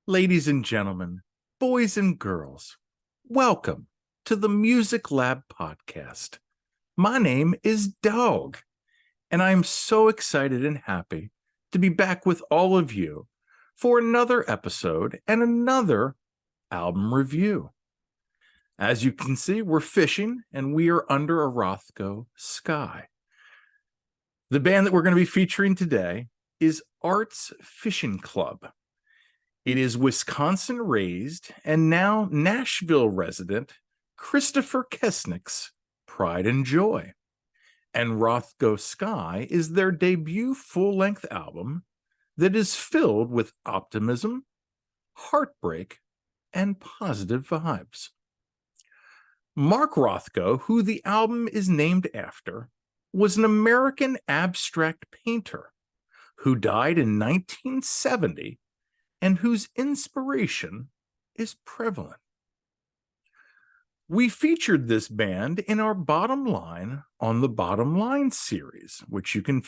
Ladies and gentlemen, boys and girls, welcome to the Music Lab podcast. My name is Dogg, and I am so excited and happy to be back with all of you for another episode and another album review. As you can see, we're fishing and we are under a Rothko Sky. The band that we're going to be featuring today is Arts Fishing Club. It is Wisconsin raised and now Nashville resident Christopher Kesnick's pride and joy. And Rothko Sky is their debut full-length album that is filled with optimism, heartbreak, and positive vibes. Mark Rothko, who the album is named after, was an American abstract painter who died in 1970 and whose inspiration is prevalent. We featured this band in our Bottom Line on the Bottom Line series, which you can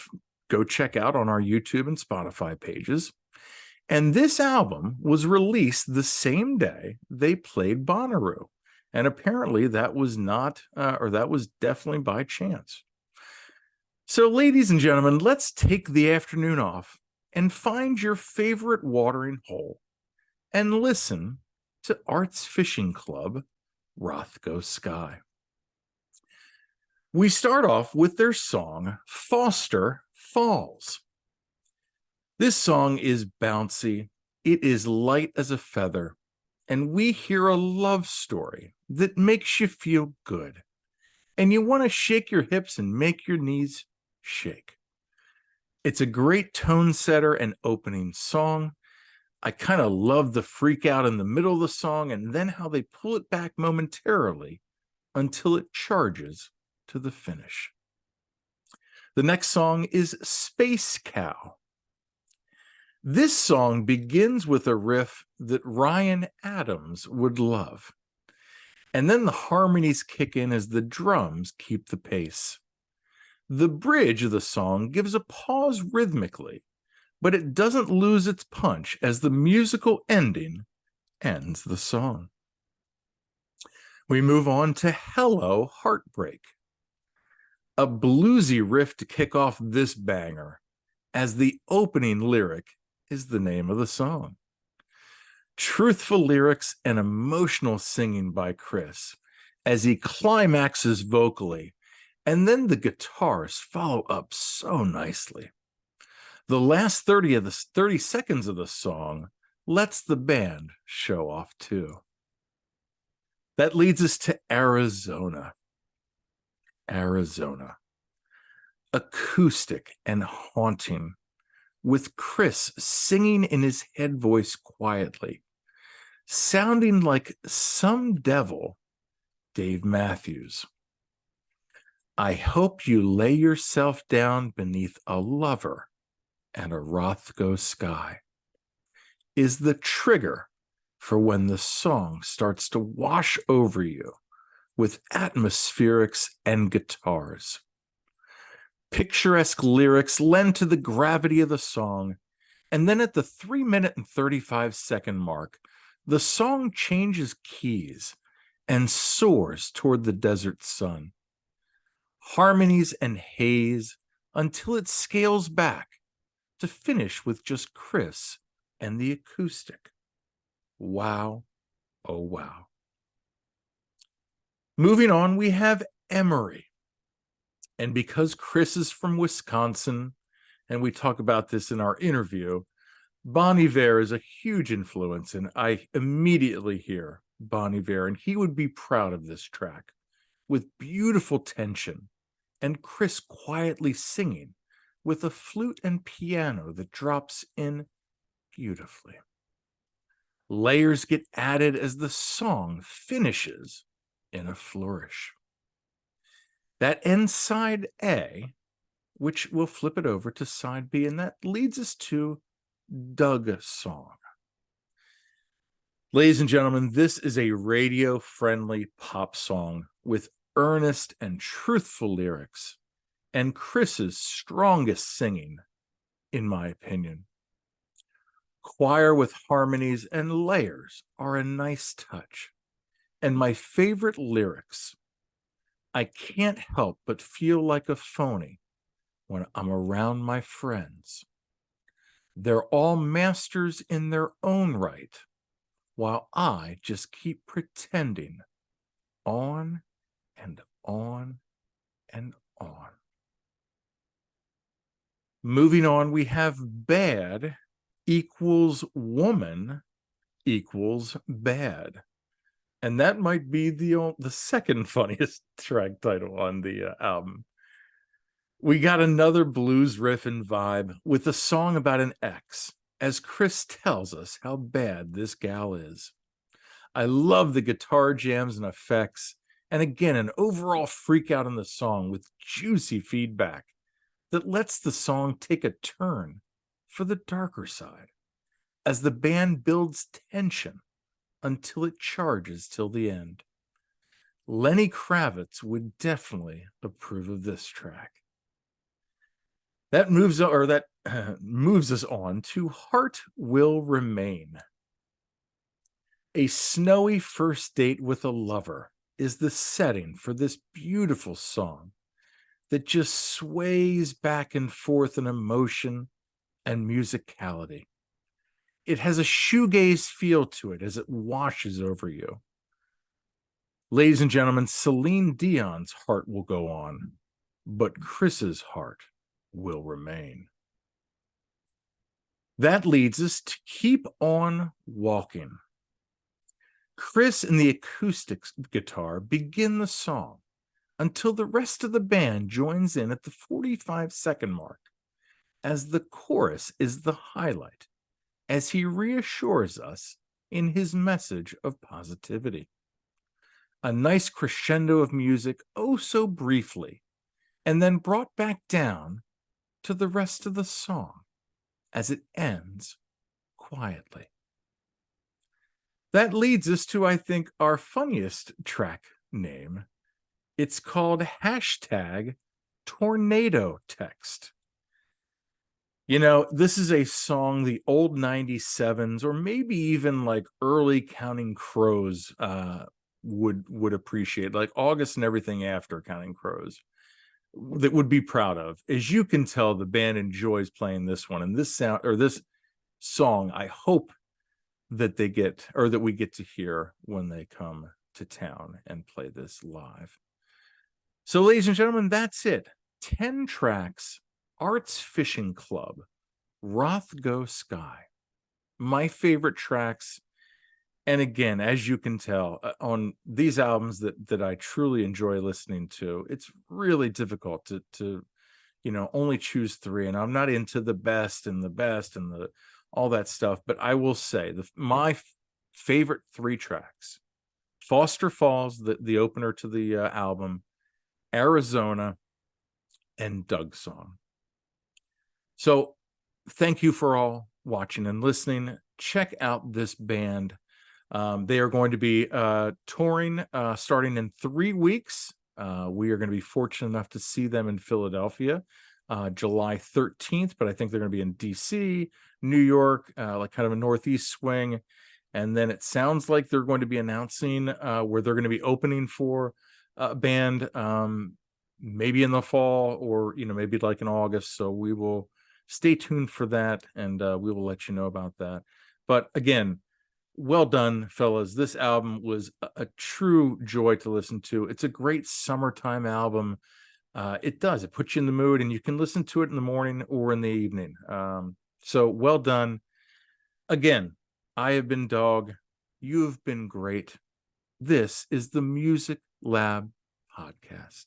go check out on our YouTube and Spotify pages. And this album was released the same day they played Bonnaroo. And apparently that was that was definitely by chance. So, ladies and gentlemen, let's take the afternoon off and find your favorite watering hole and listen to Arts Fishing Club, Rothko Sky. We start off with their song, Foster Falls. This song is bouncy, it is light as a feather, and we hear a love story that makes you feel good, and you want to shake your hips and make your knees shake. It's a great tone setter and opening song. I kind of love the freak out in the middle of the song and then how they pull it back momentarily until it charges to the finish. The next song is Space Cow. This song begins with a riff that Ryan Adams would love. And then the harmonies kick in as the drums keep the pace. The bridge of the song gives a pause rhythmically, but it doesn't lose its punch as the musical ending ends the song. We move on to Hello Heartbreak, a bluesy riff to kick off this banger, as the opening lyric is the name of the song. Truthful lyrics and emotional singing by Chris as he climaxes vocally, and then the guitars follow up so nicely. The last 30 seconds of the song lets the band show off too. That leads us to Arizona. Arizona. Acoustic and haunting, with Chris singing in his head voice quietly, sounding like some devil, Dave Matthews. I hope you lay yourself down beneath a lover and a Rothko Sky is the trigger for when the song starts to wash over you with atmospherics and guitars. Picturesque lyrics lend to the gravity of the song, and then at the 3-minute and 35-second mark, the song changes keys and soars toward the desert sun. Harmonies and haze until it scales back to finish with just Chris and the acoustic. Wow, oh wow. Moving on, we have Emery. And because Chris is from Wisconsin, and we talk about this in our interview, Bon Iver is a huge influence, and I immediately hear Bon Iver, and he would be proud of this track, with beautiful tension, and Chris quietly singing with a flute and piano that drops in beautifully. Layers get added as the song finishes in a flourish. That ends side A, which will flip it over to side B, and that leads us to Dogg song. Ladies and gentlemen, this is a radio-friendly pop song with earnest and truthful lyrics, and Chris's strongest singing, in my opinion. choir with harmonies and layers are a nice touch. And my favorite lyrics, I can't help but feel like a phony when I'm around my friends. They're all masters in their own right, while I just keep pretending on and on and on. Moving on, we have bad equals woman equals bad. And that might be the second funniest track title on the album. We got another blues riff and vibe with a song about an ex, as Chris tells us how bad this gal is. I love the guitar jams and effects, and again, an overall freak out in the song with juicy feedback that lets the song take a turn for the darker side as the band builds tension until it charges till the end. Lenny Kravitz would definitely approve of this track. That moves us on to Heart Will Remain. A snowy first date with a lover is the setting for this beautiful song that just sways back and forth in emotion and musicality. It has a shoegaze feel to it as it washes over you. Ladies and gentlemen, Celine Dion's heart will go on, but Chris's heart will remain. That leads us to Keep On Walking. Chris and the acoustic guitar begin the song until the rest of the band joins in at the 45-second mark, as the chorus is the highlight, as he reassures us in his message of positivity. A nice crescendo of music, oh so briefly, and then brought back down to the rest of the song as it ends quietly. That leads us to, I think, our funniest track name. It's called #Tornado Text. You know, this is a song the old 97s, or maybe even like early Counting Crows would appreciate, like August and everything after Counting Crows, that would be proud of. As you can tell, the band enjoys playing this one, and this song, I hope that they get, or that we get to hear when they come to town and play this live. So, ladies and gentlemen, that's it. 10 tracks, Arts Fishing Club, Rothko Sky, my favorite tracks. And again, as you can tell, on these albums that I truly enjoy listening to, it's really difficult to only choose 3. And I'm not into the best and the all that stuff, but I will say my favorite 3 tracks: Foster Falls, the opener to the album, Arizona, and Dogg Song. So thank you for all watching and listening. Check out this band. They are going to be touring starting in 3 weeks. We are going to be fortunate enough to see them in Philadelphia July 13th, but I think they're going to be in DC, New York, like kind of a Northeast swing. And then it sounds like they're going to be announcing where they're going to be opening for a band, maybe in the fall, or maybe like in August. So we will stay tuned for that, and we will let you know about that. But again, well done, fellas. This album was a true joy to listen to. It's a great summertime album. It puts you in the mood, and you can listen to it in the morning or in the evening. So well done. Again, I have been Dogg. You have been great. This is the Music Lab Podcast.